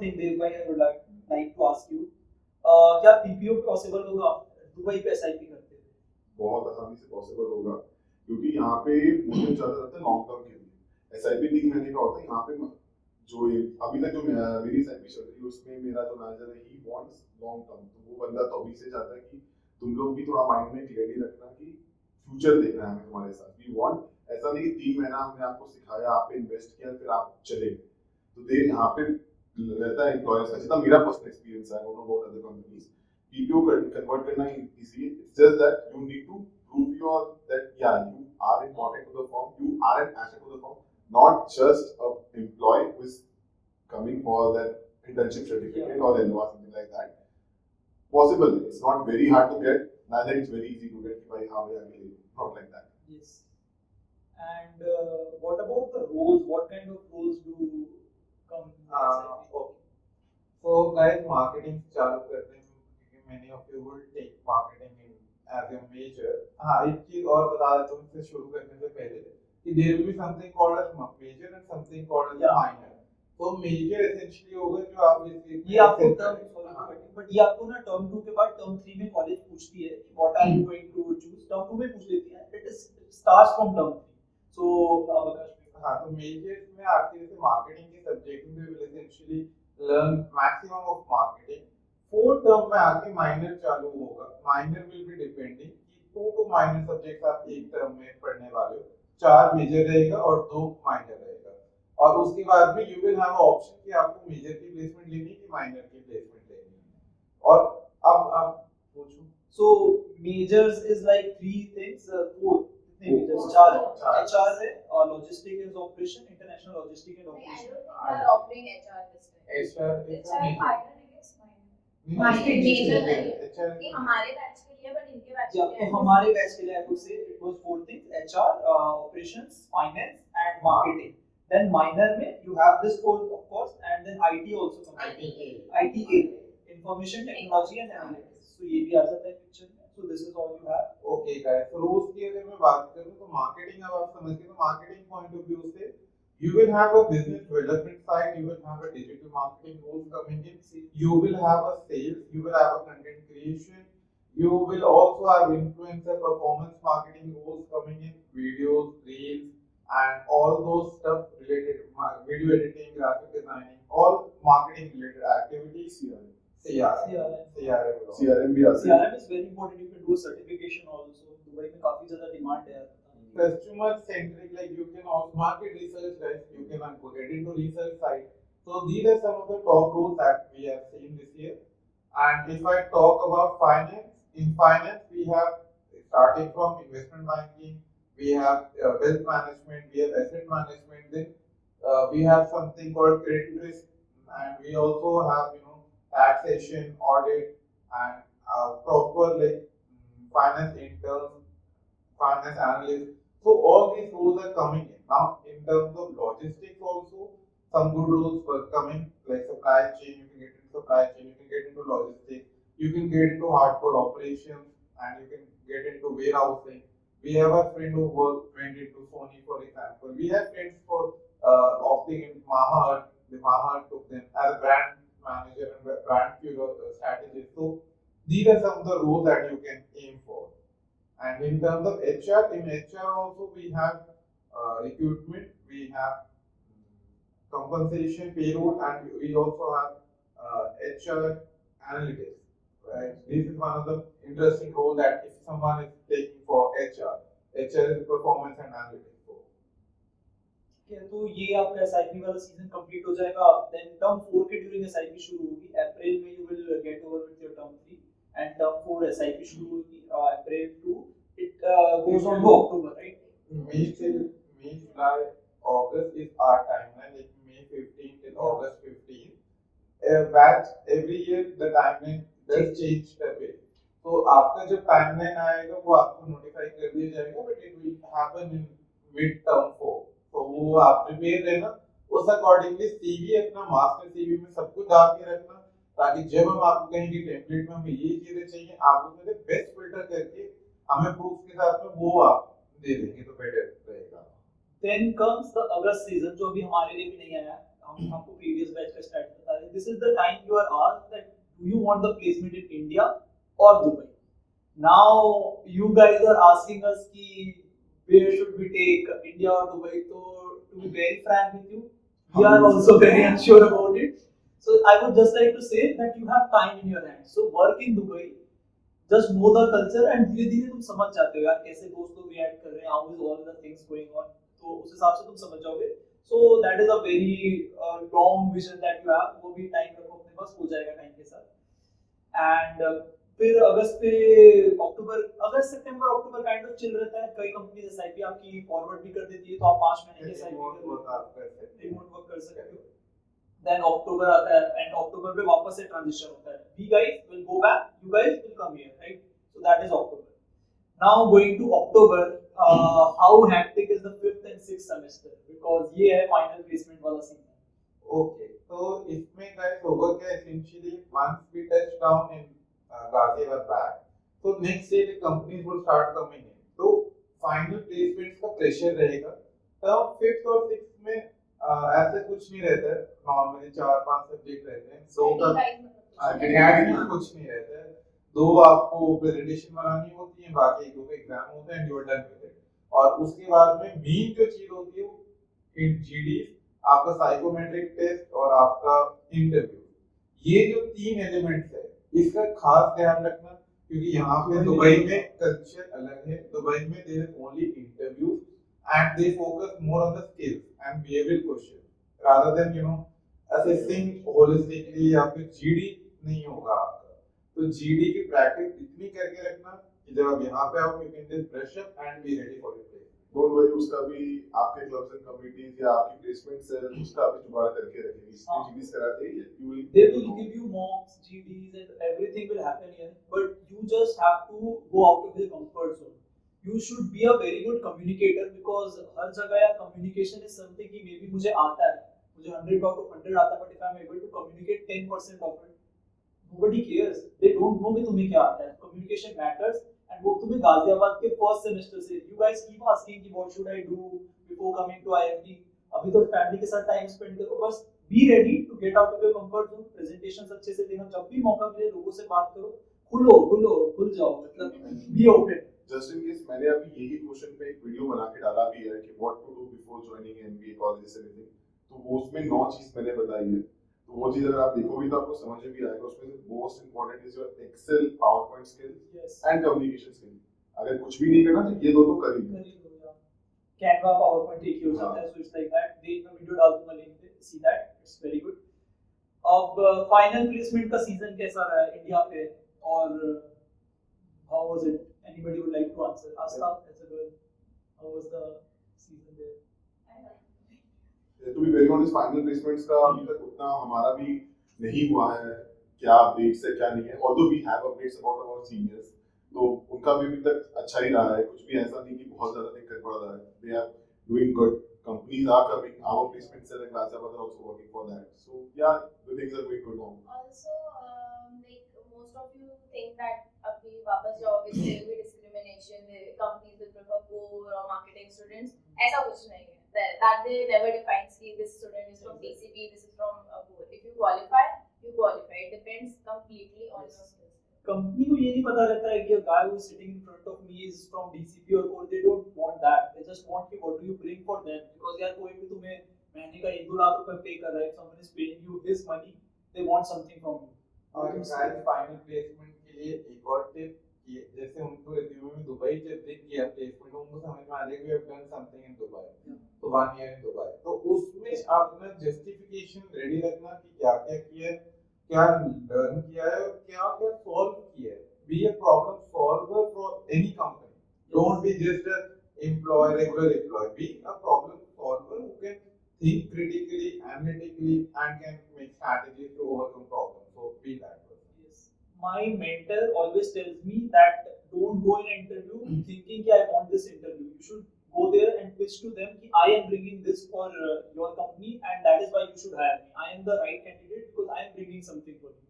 thing Dev bhai, I would like to ask you. क्या PPO possible होगा? Dubai पे SIP करते हुए? बहुत आसानी से पॉसिबल होगा, क्योंकि यहाँ पे मुझे ज़्यादा लगता है लॉन्ग टर्म के लिए। SIP 3 महीने का होता है। यहाँ पे जो अभी तक जो मेरी SIP चल रही है उसमें मेरा जो मैनेजर है ही वांट्स लॉन्ग टर्म। तो वो बंदा तो अभी से चाहता है कि तुम लोग भी थोड़ा माइंड में क्लियरली रखना कि फ्यूचर देखना है हमें तुम्हारे साथ। वी वांट, ऐसा नहीं कि 3 महीना हमने आपको सिखाया, आप पे इन्वेस्ट किया, फिर आप चले गए। तो दे यहाँ पे रहता है एम्प्लॉयर्स का, जितना मेरा पर्सनल एक्सपीरियंस है, I don't know about other companies, PPO convert करना इजी है। It's just that you need to prove your that you are important to the firm, you are an asset to the firm, not just a employee who is coming for that internship certificate or LOA, something like that. Possible, it's not very hard to get, neither it's very easy to get by how we are getting, not like that. Yes. And what about the roles? What kind of roles do come in SIP? Okay. So guys, marketing चालू करते हैं, क्योंकि many of you will take marketing in as a major. हाँ, एक चीज और बता देता हूँ इससे शुरू करने से पहले कि there will be something called as major and something called as minor. तो major essentially होगा जो आप ये आपको बट ये आपको ना टर्म 2 के बाद टर्म 3 में कॉलेज पूछती है कि what are you going to choose. Term 2 में पूछ लेती है, it is starts from term 3। So हाँ, तो मेजर्स में आपके जैसे मार्केटिंग के सब्जेक्ट में will essentially learn maximum of marketing. 4 term में आके माइनर चालू होगा। माइनर विल बी डिपेंडिंग कि 2 to माइनर सब्जेक्ट्स आप एक टर्म में पढ़ने वाले हो। 4 मेजर रहेगा और 2 माइनर रहेगा, और उसके बाद भी यू विल हैव ऑप्शन कि आपको मेजर की प्लेसमेंट लेनी कि माइनर की प्लेसमेंट लेनी है। और अब आप पूछो। सो मेजर्स इज लाइक 3 थिंग्स, 4 चार HR है, और logistic and operation, international logistic and operation. HR is हमारे बैच के लिए, बट इनके बैच के लिए, हमारे बैच के लिए I would say it was 4 things, HR, operations, finance and marketing. Then minor में you have this course of course, and then IT also comes. ITA, information technology and analytics. So ये भी आ जाता है picture में। So this is all you have. Okay guys, so रोज की अगर मैं बात करूं तो मार्केटिंग अब आप समझ गए। तो मार्केटिंग पॉइंट ऑफ व्यू से you will have a business development side, you will have a digital marketing roles coming in, you will have a sales, you will have a content creation, you will also have influencer performance marketing roles coming in, videos, reels and all those stuff related, video editing, graphic designing, all marketing related activities here. CRM भी आती है। CRM is very important. You can do a certification also. Dubai में काफी ज़्यादा demand है। Customer centric, like you can also market research, guys. You can get into research side. So these are some of the top roles that we have seen this year. And if I talk about finance, in finance we have starting from investment banking, we have wealth management, we have asset management. Then we have something called credit risk, and we also have taxation, audit, and proper like finance interns, finance analysts. So all these roles are coming in. Now in terms of logistics also, some good roles were coming, like supply chain. You can get into supply chain, you can get into logistics, you can get into hardcore operations, and you can get into warehousing. We have a friend who went into Sony, for example. We have friends for opting in Mamaearth. The Mamaearth took them as a brand manager and brand strategist. So these are some of the roles that you can aim for. And in terms of HR, in HR also we have recruitment, we have compensation, payroll, and we also have HR analytics. Right? This is one of the interesting roles that if someone is taking for HR is performance and analytics. तो ये आपका SIP वाला season complete हो जाएगा। Then term 4 के during SIP शुरू होगी। अप्रैल में you will get over with your term 3, and term 4 SIP शुरू होगी अप्रैल to it goes on to October, right? May, July, August is our timeline, like May 15 till August 15. Batch every year the timeline does change a bit. तो आपका जब timeline आएगा वो आपको notify कर दिया जाएगा, but it will happen in mid term 4। तो वो आप प्रिपेयर रहना, उस अकॉर्डिंगली सीवी अपना मास्टर सीवी में सब कुछ डाल के रखना, ताकि जब हम आपको कहेंगे टेम्पलेट में हमें ये चीजें चाहिए, आप लोग में बेस्ट फिल्टर करके हमें प्रूफ के साथ में वो आप दे देंगे तो बेटर रहेगा। Then comes the August season, जो अभी हमारे लिए भी नहीं आया। हम आपको previous batch का start बता रहे हैं. This is the time you are asked that do you want the placement in India or Dubai? Now you guys are asking us कि where should we take India or Dubai? So to be very frank with you, we are also very unsure about it. So I would just like to say that you have time in your hands. So work in Dubai. Just know the culture and धीरे धीरे तुम समझ जाते हो यार कैसे दोस्त लोग रिएक्ट कर रहे हैं, how is all the things going on, तो उस हिसाब से तुम समझ जाओगे. So that is a very long vision that you have. वो भी टाइम रखो अपने पास, हो जाएगा टाइम के साथ. And फिर अगस्त सितंबर अक्टूबर काइंड ऑफ चिल रहता है. कई कंपनीज एसआईपी आपकी फॉरवर्ड भी कर देती है, तो आप 5 महीने की एसआईपी रिमोट वर्क कर सकते हो. Then अक्टूबर आता है एंड अक्टूबर में वापस से ट्रांजिशन होता है. We guys will go back, you guys will come here, right? So that is October. Now going to October, how hectic is the 5th and 6th semester? Because ये है final placement वाला scene. Okay, so इसमें guys होगा क्या essentially once we touch down in Ghaziabad back, so next day the companies will start coming in. So final placements का pressure रहेगा. तब 5th और 6th में ऐसे कुछ नहीं रहता है. नॉर्मली 4-5 सब्जेक्ट रहते हैं. दो का academic कुछ नहीं रहता है. दो आपको प्रेजेंटेशन बनानी होती है, बाकी 2 का एग्जाम होता है and you are done with it. और उसके बाद में मेन जो चीज होती है वो इन जीडीज, आपका साइकोमेट्रिक टेस्ट और आपका इंटरव्यू. ये जो 3 एलिमेंट्स है इसका खास ध्यान रखना, क्योंकि यहाँ पे दुबई में कल्चर अलग है. दुबई में there is only interview and they focus more on the skills and behavioral questions rather than assessing holistically. या फिर जीडी नहीं होगा आपका. तो जीडी की प्रैक्टिस इतनी करके रखना कि जब आप यहाँ पे आओ you can just brush up and be ready for your place. Don't worry, उसका भी आपके क्लब्स एंड कमिटीज या आपकी प्लेसमेंट सेल उसका भी जुगाड़ करके रखेंगे. इसमें जीडीज कराते हैं, they will give you mocks, GDs and everything will happen here, but you just have to go out of your comfort zone. You should be a very good communicator because हर जगह यार communication is something कि maybe मुझे आता है, मुझे 100 out of 100 आता है, but if I am able to communicate 10% of it, nobody cares. They don't know कि तुम्हें क्या आता है. Communication matters and वो तुम्हें गाजियाबाद के first semester से you guys keep asking कि what should I do before coming to IMT. अभी तो family के साथ time spend करो, बस be ready to get out of your comfort zone. Presentations अच्छे से देना, जब भी मौका मिले लोगों से बात करो, खुल जाओ, मतलब be open. Just in case मैंने अभी यही क्वेश्चन पे एक वीडियो बना के डाला भी है कि what to do before joining MBA college anything. तो वो उसमें 9 चीज मैंने बताई है. तो वो चीज अगर आप देखोगे तो आपको समझ में भी आएगा. उसमें से most important is your Excel, PowerPoint skills and communication skill. अगर कुछ भी नहीं करना तो ये दो तो कर ही लो. कैनवा पावरपॉइंट एक ही हो जाता है. So it's like that. देख मैं वीडियो डाल दूंगा लिंक पे, see that, it's very good. अब फाइनल प्लेसमेंट का सीजन कैसा रहा है इंडिया पे और how was it? Anybody would like to answer? Asta, as a girl, how was the season there? To be very honest, final placements का अभी तक उतना हमारा भी नहीं हुआ है. क्या अपडेट्स है क्या नहीं है. Although we have updates about our seniors, तो उनका भी अभी तक अच्छा ही रहा है. कुछ भी ऐसा नहीं कि बहुत ज्यादा दिक्कत पड़ रहा है. They are doing good. Companies are coming. Our placement cell in Ghaziabad are also working for that. So yeah the things are going good now. Also, like most of you think that अभी वापस जाओगे तो there will be discrimination. The companies will prefer core or marketing students. ऐसा कुछ नहीं है. That they never defines कि this student is from DCP, this is from core. If you qualify, you qualify. It depends completely on your skills. Company को ये नहीं पता रहता है कि a guy who is sitting in front of me is from DCP or core. They don't want that. They just want कि what do you bring for them. Because यार कोई भी तुम्हें महीने का 1-2 लाख रुपए पे कर रहा है. If someone is paying you his money, they want something from you. और गाइस फाइनल प्लेसमेंट के लिए एक और टिप कि जैसे उनको रिज्यूमे में दुबई जब देख किया प्लेसमेंट, उनको समझ में आ जाएगा we have done something in Dubai, तो 1 ईयर इन दुबई. तो उसमें आप अपना जस्टिफिकेशन रेडी रखना कि क्या क्या किया है, क्या लर्न किया है और क्या क्या सॉल्व किया है. Be a problem solver for any company. Don't be just a employ, regular employ. Be a problem solver who can think critically, analytically and can make strategies to overcome problems. So be that person. Yes. My mentor always tells me that don't go in an interview thinking that I want this interview. You should go there and pitch to them that I am bringing this for your company and that is why you should hire me. I am the right candidate because I am bringing something for you.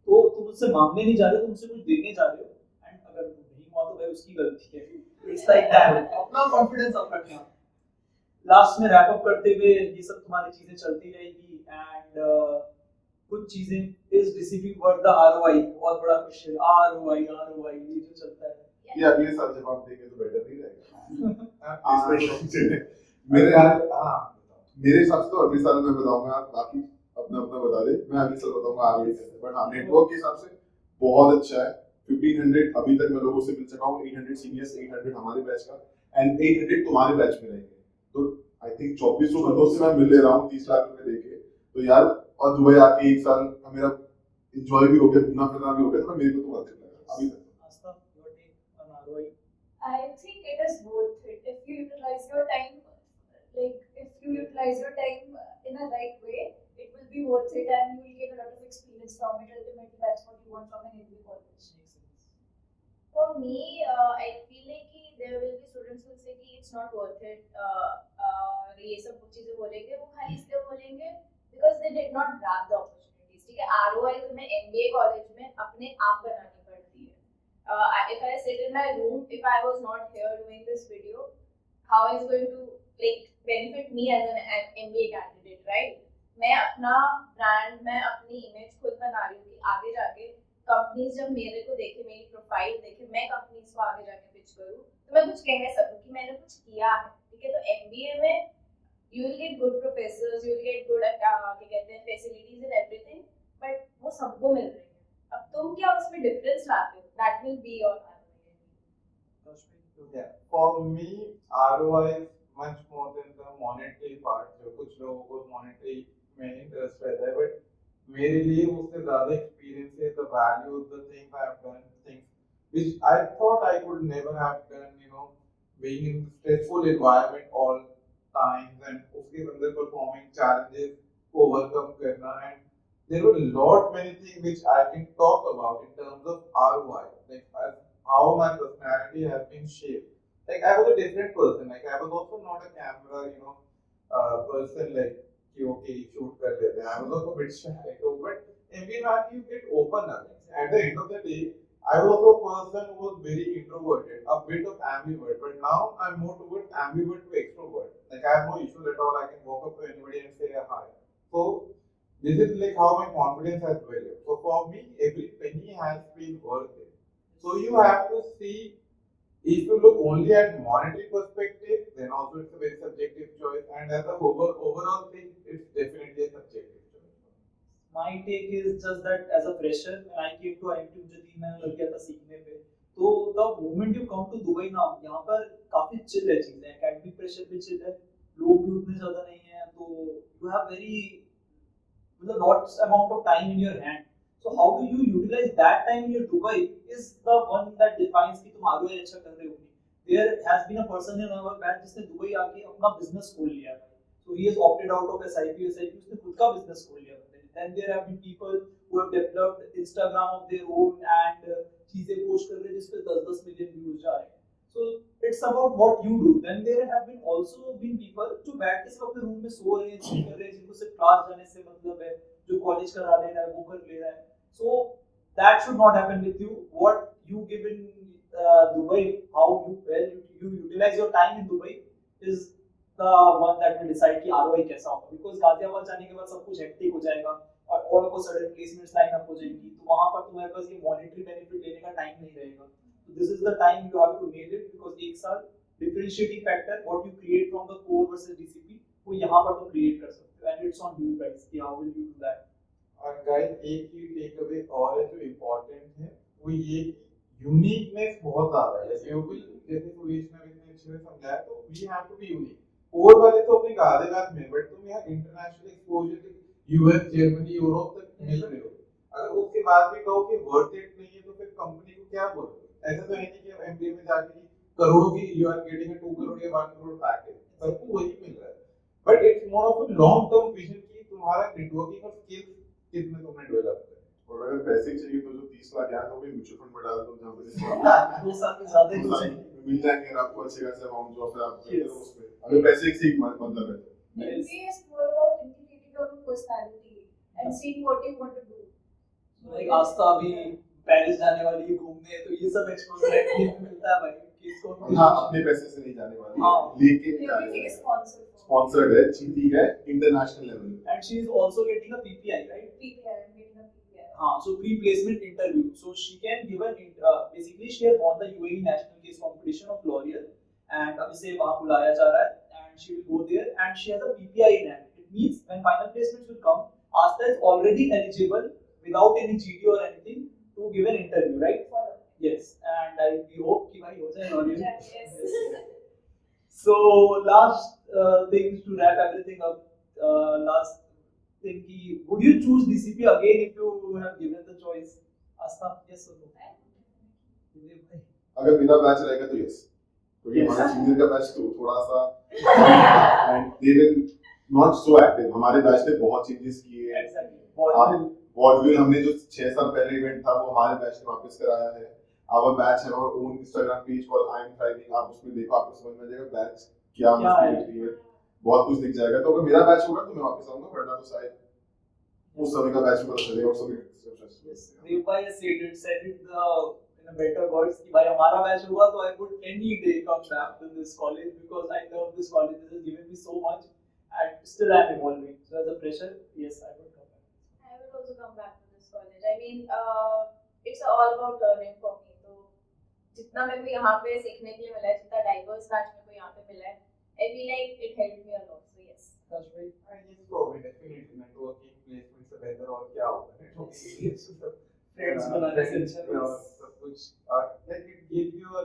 तो तुम उससे मांगने नहीं जा रहे हो, तुम उससे कुछ देने जा रहे हो. एंड अगर नहीं हुआ तो भाई उसकी गलती है. It's like that. अपना कॉन्फिडेंस अप रखना. लास्ट में रैप अप करते हुए ये सब तुम्हारी चीजें चलती रहेगी एंड कुछ चीजें is receiving worth the ROI, बहुत बड़ा क्वेश्चन, आरओआई ये जो चलता है। ये अगले साल जब आप देंगे तो बेटर नहीं रहेगा। मेरे मेरे हाँ मेरे हिसाब से तो अगले साल मैं बताऊंगा, बाकी अपना अपना बता दे, मैं अगले साल बताऊंगा आगे कैसे। बट हाँ, नेटवर्क के हिसाब से बहुत अच्छा है। 1500 अभी तक मैं लोगों से मिल चुका हूँ, 800 सीनियर्स, 800 हमारे बैच का एंड 800 तुम्हारे बैच में रहेंगे। तो आई थिंक 2400 बंदों से मैं मिल ले रहा हूँ 30 लाख रुपए देके। तो यार, और दुबई आके एक साल मेरा एंजॉय भी हो गया, घूमना फिरना भी हो गया, तो मेरे को तो वर्थ इट लगा अभी तक। Asta, your take on ROI? I think it is worth it if you utilize your time, in a right way. It will be worth it, and you will get a lot of experience from it. Ultimately, that's what you want from an MBA college. For me, I feel like कि there will be students who will say कि it's not worth it. ये सब चीजें बोलेंगे, वो खाली इसलिए बोलेंगे because they did not grab the opportunities. ठीक है, ROI तुम्हें MBA कॉलेज में अपने आप बनानी पड़ती है. If I sit in my room, if I was not here doing this video, how is it going to like benefit me as an MBA candidate, right? मैं अपना ब्रांड, मैं अपनी इमेज खुद बना रही हूँ कि आगे जाके कंपनीज जब मेरे को देखे, मेरी प्रोफाइल देखे, मैं कंपनीज को आगे जाके पिच करूँ तो मैं कुछ कह सकूँ कि मैंने कुछ किया है। ठीक है, तो MBA में you will get good professors, you will get good क्या कहते हैं facilities and everything, but वो सबको मिल रही है। अब तुम क्या उसमें डिफरेंस लाते हो, that will be your ROI. Yeah, for me, ROI is much more than the monetary part. जो कुछ लोगों को monetary में interest रहता है, but मेरे लिए उससे ज़्यादा experience है, the values, the things I have done, things which I thought I could never have done, you know, being in stressful environment all times and उसके अंदर performing challenges को overcome करना, and there were a lot many things which I can talk about in terms of ROI, like how my personality has been shaped. Like I was a different person. Like I was also not a camera, you know, person like okay, shoot kar lete hain. I was also a bit shy. So, but every time you get open up. At the end of the day, I was also a person who was very introverted, a bit of ambivert. But now I'm more towards ambivert to extrovert. Like I have no issues at all. I can walk up to anybody and say hi. So this is like how my confidence has developed. So for me, every penny has been worth it. So you have to see. If you look only at monetary perspective, then also it's a very subjective choice, and as a overall thing, it's definitely a subjective choice. My take is just that as a fresher, when I came to IIT, मुझे 3 महीना लग गया था सीखने पे। तो the moment you come to Dubai now, यहाँ पर काफी chill है चीजें, academic pressure भी chill है, लोग भी उतने ज़्यादा नहीं हैं, तो you have very मतलब lots amount of time in your hand. So how do you utilize that time in your Dubai is the one that defines कि तुम ROI अच्छा कर रहे हो। There has been a person in our batch जिसने Dubai आके अपना business खोल लिया है। So he has opted out of SIP उसने खुद का business खोल लिया है। Then there have been people who have developed Instagram of their own and चीजें post कर रहे हैं जिस पे 10-10 million views जा रहे हैं। So it's about what you do. Then there have been also been people जो बैठ के सिर्फ अपने रूम में सो रहे हैं, चिल कर रहे हैं, जिनको सिर्फ क्लास जाने से मतलब है, जो कॉलेज करा ले रहा है वो कर ले रहा है। So that should not happen with you. What you give in Dubai, how you utilize your time in Dubai is the one that will decide कि ROI कैसा होगा. Because गाजियाबाद जाने के बाद सब कुछ हेक्टिक हो जाएगा और all of a sudden placements line up हो जाएंगी, तो वहाँ पर तुम्हारे पास ये monetary benefit लेने का time नहीं रहेगा. So this is the time you have to nail it, because एक साल differentiating factor what you create from the core versus DCP वो यहाँ पर तुम create कर सकते हो, and it's on you guys कि how will you do that. और गाइस एक ही टेक अवे और है जो इम्पोर्टेंट है, वो ये यूनिकनेस बहुत ज्यादा है। जैसे विल जैसे सुरेश ने इतने अच्छे से समझाया, तो we have to be unique. और वाले तो अपने गादेगाद में, बट तुम यहाँ international exposure US, Germany, Europe तक मिल रहे हो, अगर उसके बाद भी कहो कि वर्थ इट नहीं है, तो फिर कंपनी को क्या बोलोगे? ऐसा तो है नहीं कि एमबीए में जाके करोड़ों की you are getting a 2 crore या 1 करोड़ पैकेज, सबको वही मिल रहा है। But it's more of a long term vision की तुम्हारा नेटवर्किंग और स्किल्स कितने तुमने डेवलप करे। और अगर पैसे चाहिए तो जो 30 लाख यहाँ तो म्यूचुअल फंड में डाल दो, जहाँ पे 2 साल में ज्यादा ही हो जाएगी, मिल जाएंगे आपको अच्छे खासे अमाउंट, जो फिर आप उसमें अगर पैसे एक से एक मतलब है तो। MBA is more about integrating your own personality and seeing what you want to do. like आस्था अभी पेरिस जाने वाली है घूमने, तो ये सब एक्सपोजर मिलता है भाई कि इसको हाँ, अपने पैसे से नहीं जाने वाली, हाँ, लेके Everything is sponsored for. Sponsored है, जीती है इंटरनेशनल लेवल पे। And she is also getting a PPI, right? PPI, I'm getting a PPI. So pre-placement interview. So she can give an basically she has won the UAE national case competition of L'Oreal, and अब इसे वहाँ बुलाया जा रहा है, and she will go there, and she has a PPI in hand. It means when final placements will come, Asta is already eligible without any GD or anything to give an interview, right? Follow. Yes, and we hope कि भाई हो जाए L'Oreal. Yes. So last things to wrap everything up. Last thing ki, would you choose DCP again if you have given the choice? Asta, yes or no? Vivek bhai. अगर मेरा batch रहेगा तो yes, क्योंकि हमारा senior का batch तो थोड़ा सा and they will not so active. हमारे बैच ने बहुत चेंजेस किए हैं। Exactly. वॉडविल हमने जो 6 साल पहले इवेंट था वो हमारे बैच ने वापस कराया है। आवर बैच है और own Instagram page called I am thriving, आप उसमें देखो, आपको समझ में आ जाएगा बैच क्या मस्ती होती है, बहुत कुछ दिख जाएगा। तो अगर मेरा बैच होगा तो मैं वापस आऊंगा, वरना तो शायद उस समय का बैच पता चलेगा उस समय। Yes, Devbhai has said it in a better words कि भाई हमारा बैच होगा तो I would any day come back to this college because I love this college. This has given me so much and still I am evolving. So as a fresher, yes, I would come back. I will also come back to this college. I mean, it's all about learning for me. तो जितना मेरे को यहाँ पे सीखने के लिए मिला है, जितना diverse batch मेरे को यहाँ पे मिला है, I feel like it helped me a lot. So yes. That's right. And yes, so definitely networking placements are better और क्या होगा networking Friends बनाने से अच्छा है. सब कुछ like it gives you a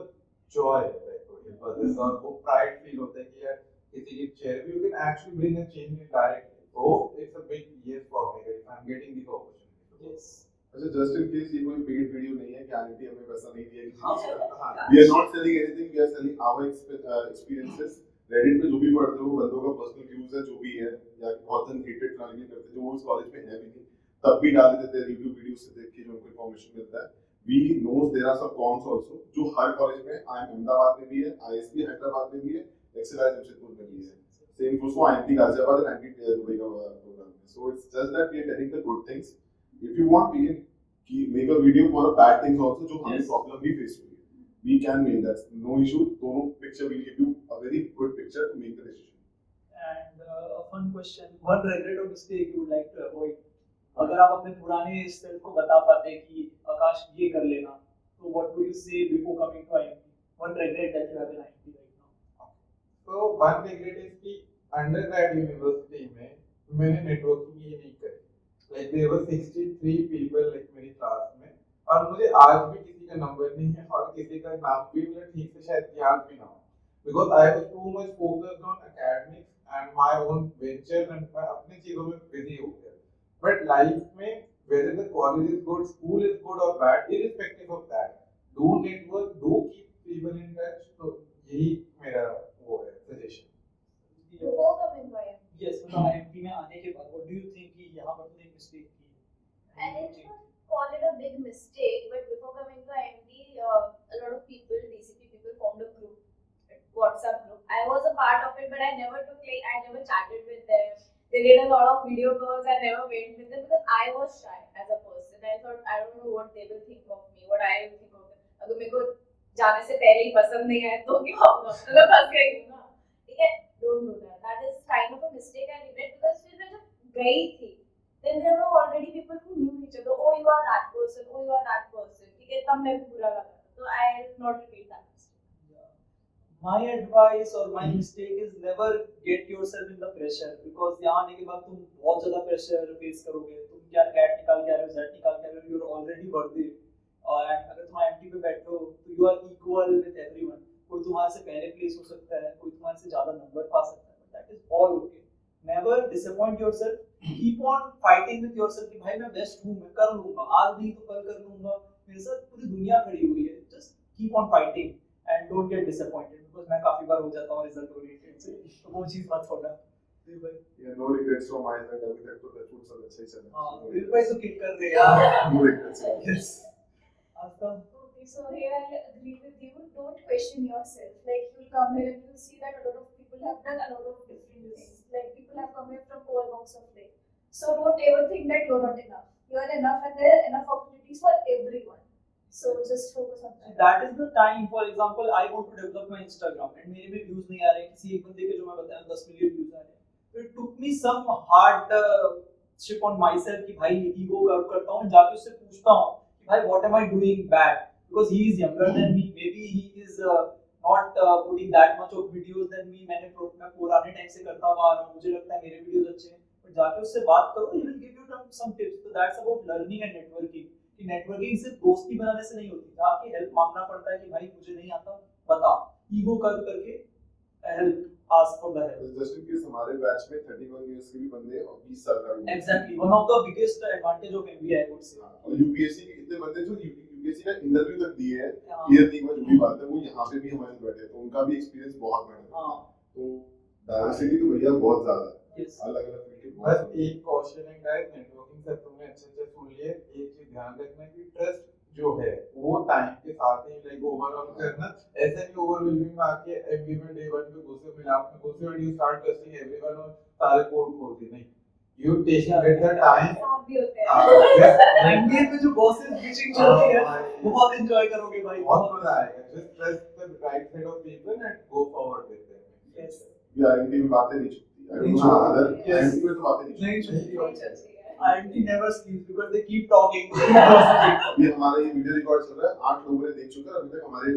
joy like for others और वो pride feel होता है कि यार किसी की chair you can actually bring a change indirectly. So it's a big yes for me if I'm getting this opportunity. Yes. अच्छा, just in case ये कोई पेड वीडियो नहीं है कि आईआईटी हमें पैसा नहीं दिया किसी चीज का। हाँ. We are not selling anything, we are selling our experiences. Reddit पे जो भी पढ़ते हो बंदों का पर्सनल व्यूज है जो भी है, या बहुत जन हेटेड फैमिली करते जो उस कॉलेज में है भी नहीं, तब भी डाल देते हैं यूट्यूब वीडियो से देख के जो उनको इंफॉर्मेशन मिलता है। We knows there are some cons also जो हर कॉलेज में, आई एम अहमदाबाद में भी है, आईएसबी हैदराबाद में भी है, एक्सएलआई जमशेदपुर में भी है, same goes for IIT Ghaziabad and IIT Dubai का प्रोग्राम है। So it's just that we are telling the good things. If you want we can make a video for the bad things also जो हमें problem भी face हुई है, we can make that, no issue। दोनों picture will give you a very good picture to make the decision। And a fun question, one regret or mistake you would like to avoid? अगर आप अपने पुराने self को बता पाते कि आकाश ये कर लेना, तो what would you say before coming to IMT? One regret that you have in IMT right now? So one regret is कि undergrad university में मैंने networking ही नहीं करी। Like there were 63 people like मेरी class में, और मुझे आज भी किसी का नंबर नहीं है और किसी का नाम भी मुझे ठीक से शायद याद भी ना हो, because I was too much focused on academics and my own venture and मैं अपनी चीजों में busy हो गया। But life में whether the college is good, school is good or bad, irrespective of that, do network, do keep people in touch। तो यही मेरा वो है suggestion। Before coming to IMT. Yes, मतलब IMT में आने के बाद what do you think कि यहाँ पर तुमने एक mistake की? I didn't call it a big mistake, but before coming to IMT, a lot of people, DCP people, formed a group, WhatsApp group. I was a part of it, but I never chatted with them. They did a lot of video calls. I never went with them because I was shy as a person. I thought I don't know what they will think of me, what I will think of them. अगर मेरे को जाने से पहले ही पसंद नहीं आया तो क्या होगा? मैं फंस गई हूँ ना। ठीक है, don't do that. That is kind of a mistake I regret because फिर मैं जब गई थी, then there were already people who knew each other. Oh, you are that person. Oh, you are that person. ठीक है, तब मैं भी बुरा लगा था. So I will not repeat that mistake. My advice or my mistake is never get yourself in the pressure because यहाँ आने के बाद तुम बहुत ज़्यादा pressure face करोगे। तुम क्या कैट निकाल के आ रहे हो, जेट निकाल के आ रहे हो, you are already worthy। और अगर तुम IMT पे बैठे हो तो you are equal with everyone। कोई तुम्हारे से पहले place हो सकता है, कोई तुम्हारे से ज़्यादा नंबर पा सकता है, but that is all okay। Never disappoint yourself। Keep on fighting with yourself कि भाई मैं best हूँ, मैं कर लूँगा, आज नहीं तो कल कर लूँगा, मेरे साथ पूरी दुनिया खड़ी हुई है। Just keep on fighting and don't get disappointed because मैं काफी बार हो जाता हूँ result oriented से, तो वो चीज मत होना। Yeah, no regrets from my side। अभी तक तो टचवुड सब अच्छा ही चल रहा है। हाँ, दिल पे तो किक कर रहे यार। No regrets। Yes। Asta, Okay, so here I agree with you. Don't question yourself. Like you'll come here and you'll see that a lot of people have done a lot of different things. Like people have come here from all walks of life. So don't ever think that you're not enough. You are enough, and there are enough opportunities for everyone. So just focus on that. that is the time. For example, I want to develop my Instagram and मेरे में views नहीं आ रहे, किसी एक बंदे के जो मैं बताया 10 मिलियन views आ रहे हैं, तो it took me some hard ship on myself कि भाई ego कर्व करता हूँ, जाके उससे पूछता हूँ कि भाई what am I doing bad, because he is younger than me, maybe he is not putting that much of videos than me, मैं पुराने टाइम से करता हुआ आ रहा हूँ, मुझे लगता है मेरे videos अच्छे हैं, but जाके उससे बात करो, he will give you some tips. So that's about learning and networking. कि नेटवर्किंग सिर्फ दोस्ती बनाने से नहीं होती, जाके हेल्प मांगना पड़ता है कि भाई मुझे नहीं आता, बता, ईगो कर करके help ask for the help. Just in case हमारे बैच में 31 इयर्स के भी बंदे हैं और 20 साल का भी. Exactly, one of the biggest advantage of MBA I would say. और यूपीएससी के कितने बंदे जो यूपीएससी का इंटरव्यू तक दिए हैं, क्लियर नहीं हुआ, जो भी बात है वो यहाँ पे भी हमारे बैठे, तो उनका भी एक्सपीरियंस बहुत बढ़िया है. तो डाइवर्सिटी तो भैया बहुत ज्यादा है. Yes. अलग अलग फील्ड के बस एक क्वेश्चन है गाइस, नेटवर्किंग से तुमने अच्छे से सुन लिए. एक चीज ध्यान रखना कि ट्रस्ट जो है वो टाइम के साथ ही लाइक ओवरऑल करना, ऐसे नहीं ओवरवेलमिंग में आके एमबी में डे 1 पे घुसे मिलाप में घुसे और यू स्टार्ट ट्रस्टिंग एवरीवन और सारे कोड खोल दी. नहीं, you take at the time. आप भी होते हैं. एमबीए में जो बॉसेस मीटिंग चलती है बहुत एंजॉय करोगे भाई, बहुत मजा आएगा. Just trust the right set of people and go forward with them. Yes, ये आईएमटी में बातें नहीं छुपती. नहीं हाँ, छुपती. Other Yes. आईएमटी में तो बातें नहीं नहीं छुपती. छुपती. IIT never sleeps because they keep talking. ये हमारा ये वीडियो रिकॉर्ड चल रहा है, 8 लोगों ने देख चुका है अभी तक. हमारे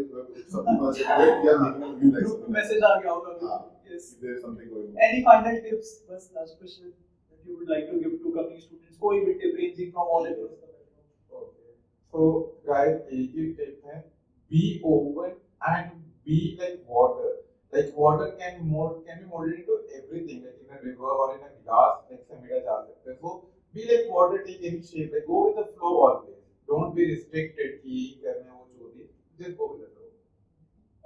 सबको पता चल गया कि यार making view like Group message आ गया होगा. हाँ. Yes. There is something going. Any final tips? बस last question that you would like to give to coming students, कोई भी tip ranging from all across the world. Okay. So guys, एक ही tip है, be open and be like water. Like water can be molded into everything, like in a river or in a glass, like समेटा जा सकता है. So be like water, take any shape, like go with the flow always. Don't be restricted कि यही करना है वो जो भी, just go with the flow.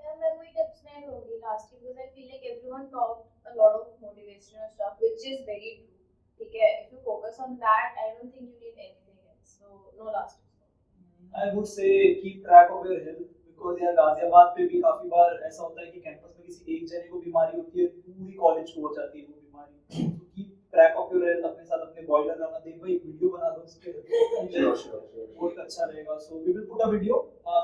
Yeah, मैं कोई tips नहीं दूंगी last year because I feel like everyone talked a lot of motivational stuff, which is very true. ठीक है, if you focus on that, I don't think you need anything else. So no last tips. I would say keep track of your health because यार गाजियाबाद पे भी काफी बार ऐसा होता है कि कैंपस में किसी एक जने को बीमारी होती है, पूरी कॉलेज को हो जाती है वो बीमारी. तो keep track of your health, अपने साथ अपने बॉयलर रखना. देख भाई वीडियो बना दो इस पे, बहुत अच्छा रहेगा. So we will put a video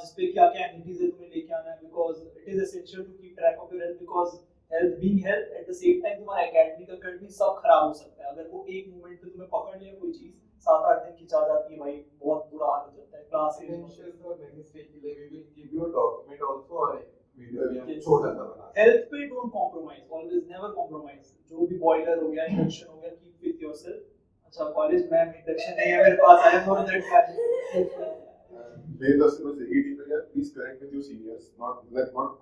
जिस पे क्या क्या एक्टिविटीज है तुम्हें लेके आना है, because it is essential to keep track of your health, because health being health at the same time तुम्हारा एकेडमिक भी सब खराब हो सकता है. अगर वो एक मोमेंट पे तुम्हें पकड़ लिया कोई चीज, 7-8 दिन खिंचा जाती है भाई, बहुत बुरा हाल हो जाता है. क्लास Essentials और necessary के लिए we will give you a document also और एक वीडियो भी हम छोटा सा बना. हेल्थ पे don't compromise, always never compromise. जो भी बॉयलर हो गया, इंडक्शन हो गया, कीप विद योरसेल्फ. अच्छा कॉलेज में इंडक्शन नहीं है मेरे पास, I am not that guy. मेरे तरफ से बस यही टिप है यार, please connect with your seniors, not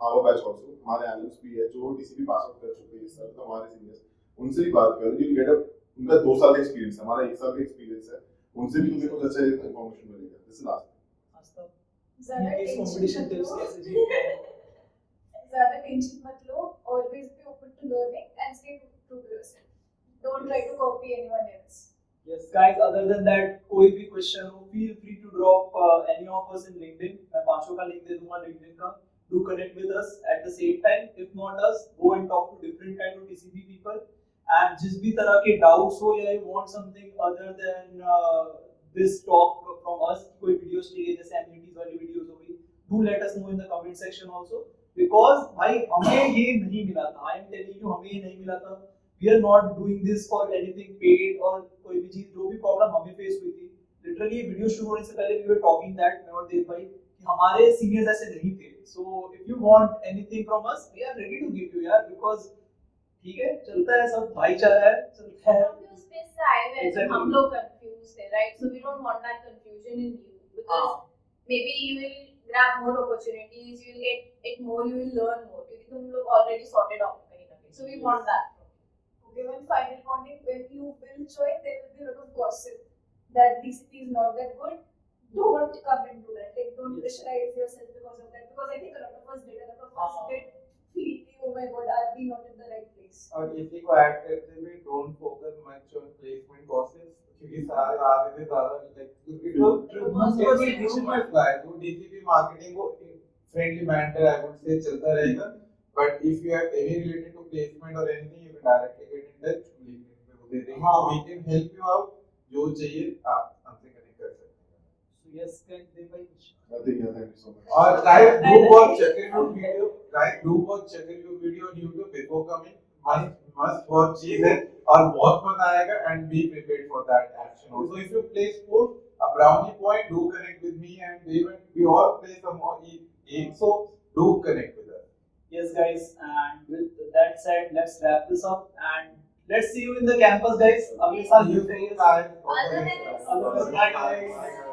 our batch also. हमारे एनालिस्ट भी है जो टीसीपी पास आउट कर चुके हैं इस साल, तो हमारे सीनियर्स, उनसे भी बात करो. यू गेट अप, उनका 2 साल का एक्सपीरियंस है, हमारा 1 साल का एक्सपीरियंस है. उनसे भी तुम्हें कुछ अच्छा इंफॉर्मेशन मिलेगा. This is last. ज़्यादा इस टेंशन कंपटीशन मत टिप्स लो. कैसे जीतते हैं. ज़्यादा टेंशन मत लो. Always be open to learning and stay true to yourself. Don't try to copy anyone else. Yes guys, other than that कोई भी क्वेश्चन हो, feel free to drop any of us in LinkedIn. मैं पांचों का link दे दूंगा LinkedIn का. Do connect with us at the same time. If not us, go and talk to different kind of TCP people. And जिस भी तरह के doubts हो या you want something other than this talk from us, कोई videos चाहिए जैसे amenities वाली videos हो गई, do let us know in the comment section also. Because भाई हमें ये नहीं मिला था. I am telling you हमें ये नहीं मिला था. We are not doing this for anything paid और कोई भी चीज, जो भी प्रॉब्लम हमें फेस हुई थी, लिटरली ये वीडियो शुरू होने से पहले we were talking that मैं और देव भाई कि हमारे सीनियर्स ऐसे नहीं थे. So if you want anything from us, we are ready to give you यार, because ठीक है चलता है सब, भाईचारा है, चलता है. हम भी उस पे से आए हुए हैं जब हम लोग कंफ्यूज थे, right? So we don't want that confusion in you, because maybe you will grab more opportunities, you will get it more, you will learn more क्योंकि तुम लोग already sorted out कहीं ना कहीं. So we want that. Okay, one final warning: when you will join, there will be a lot of gossip that DCP is not that good. Don't come and do that. Like, don't pressurize yourself because of that. Because I think a lot of us did. A lot of us did feel, oh my God, are we not in the right place? और इसी को add करते हुए don't focus much on placement gossips क्योंकि सारे आधे से ज़्यादा like rumors guys, वो DCP marketing को friendly banter I would say चलता रहेगा. But if you have any related to placement or anything, you can directly get in touch. LinkedIn पे वो दे देंगे. So we can help you out. जो चाहिए आप हमसे connect कर सकते हैं. So Yes, can they buy kuch? Nothing, yeah, thank you so much. और guys do watch Chakiryu video. Guys do watch Chakiryu video on YouTube before coming. Must watch चीजें और बहुत मजा आएगा and be prepared for that action. Also, if you play sports, a brownie point, do connect with me and David. We all play some more games, so do connect with us. Yes, guys. And with that said, let's wrap this up and let's see you in the campus, guys. अगले साल See you मिलते हैं. guys. All the best. All the best. Bye, guys.